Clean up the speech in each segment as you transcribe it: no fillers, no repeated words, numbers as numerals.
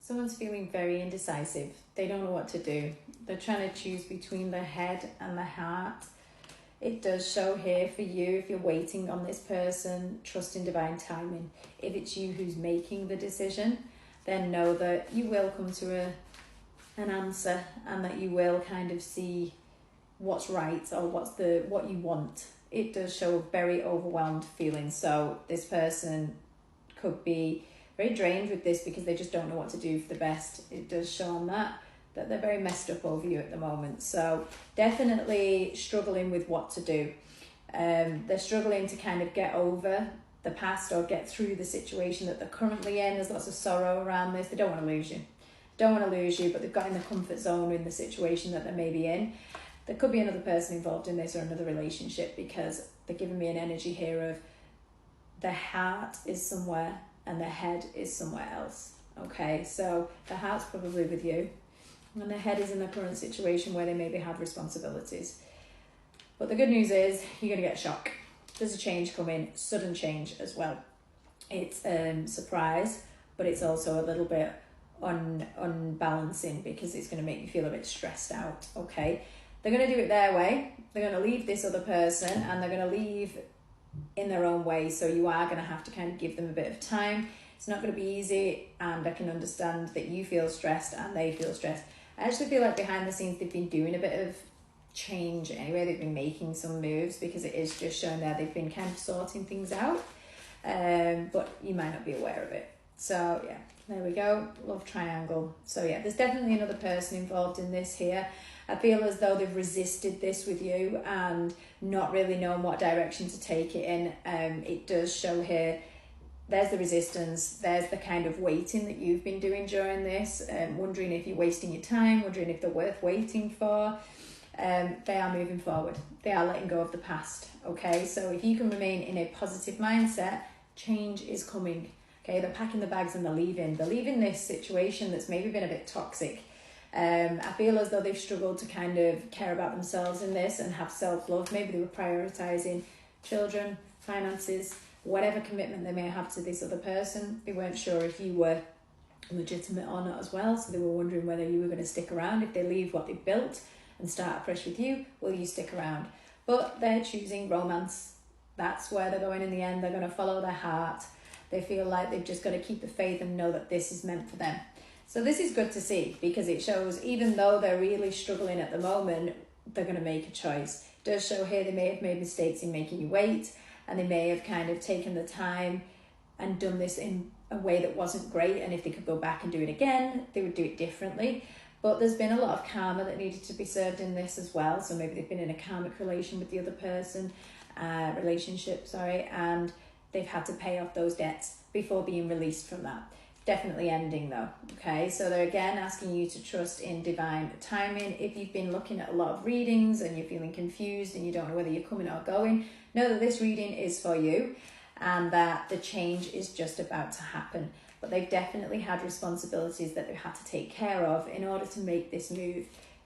Someone's feeling very indecisive. They don't know what to do. They're trying to choose between the head and the heart. It does show here for you, if you're waiting on this person, trust in divine timing. If it's you who's making the decision, then know that you will come to an answer, and that you will kind of see what's right or what you want. It does show very overwhelmed feelings. So this person could be very drained with this because they just don't know what to do for the best. It does show on that they're very messed up over you at the moment. So definitely struggling with what to do. They're struggling to kind of get over the past or get through the situation that they're currently in. There's lots of sorrow around this. They don't want to lose you. But they've got in the comfort zone in the situation that they may be in. There could be another person involved in this or another relationship, because they're giving me an energy here of the heart is somewhere and the head is somewhere else. Okay, so the heart's probably with you, and the head is in the current situation where they maybe have responsibilities. But the good news is you're going to get a shock. There's a change coming, sudden change as well. It's surprise, but it's also a little bit unbalancing, because it's going to make you feel a bit stressed out. Okay, they're going to do it their way. They're going to leave this other person, and they're going to leave in their own way. So you are going to have to kind of give them a bit of time. It's not going to be easy, and I can understand that you feel stressed and they feel stressed. I actually feel like behind the scenes they've been doing a bit of change anyway. They've been making some moves, because it is just showing there they've been kind of sorting things out, but you might not be aware of it. So yeah, there we go, love triangle. So yeah, there's definitely another person involved in this here. I feel as though they've resisted this with you and not really known what direction to take it in. It does show here, there's the resistance, there's the kind of waiting that you've been doing during this, wondering if you're wasting your time, wondering if they're worth waiting for. They are moving forward. They are letting go of the past, okay? So if you can remain in a positive mindset, change is coming, okay? They're packing the bags and they're leaving. They're leaving this situation that's maybe been a bit toxic. I feel as though they've struggled to kind of care about themselves in this and have self-love. Maybe they were prioritising children, finances, whatever commitment they may have to this other person. They weren't sure if you were legitimate or not as well, so they were wondering whether you were going to stick around. If they leave what they built and start afresh with you, will you stick around? But they're choosing romance. That's where they're going in the end. They're going to follow their heart. They feel like they've just got to keep the faith and know that this is meant for them. So this is good to see, because it shows even though they're really struggling at the moment, they're going to make a choice. It does show here they may have made mistakes in making you wait, and they may have kind of taken the time and done this in a way that wasn't great, and if they could go back and do it again, they would do it differently. But there's been a lot of karma that needed to be served in this as well. So maybe they've been in a karmic relation with the other person, and they've had to pay off those debts before being released from that. Definitely ending though, okay? So they're again asking you to trust in divine timing. If you've been looking at a lot of readings and you're feeling confused and you don't know whether you're coming or going, know that this reading is for you and that the change is just about to happen. But they've definitely had responsibilities that they've had to take care of in order to make this move.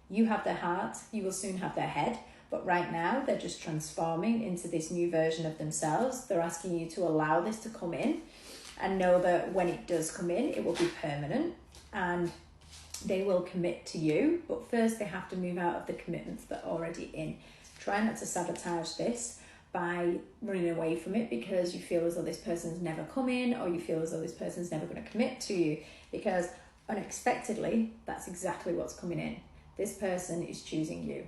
You have their heart, you will soon have their head, but right now they're just transforming into this new version of themselves. They're asking you to allow this to come in and know that when it does come in, it will be permanent and they will commit to you. But first they have to move out of the commitments that are already in. Try not to sabotage this by running away from it because you feel as though this person's never coming, or you feel as though this person's never going to commit to you, because unexpectedly, that's exactly what's coming in. This person is choosing you.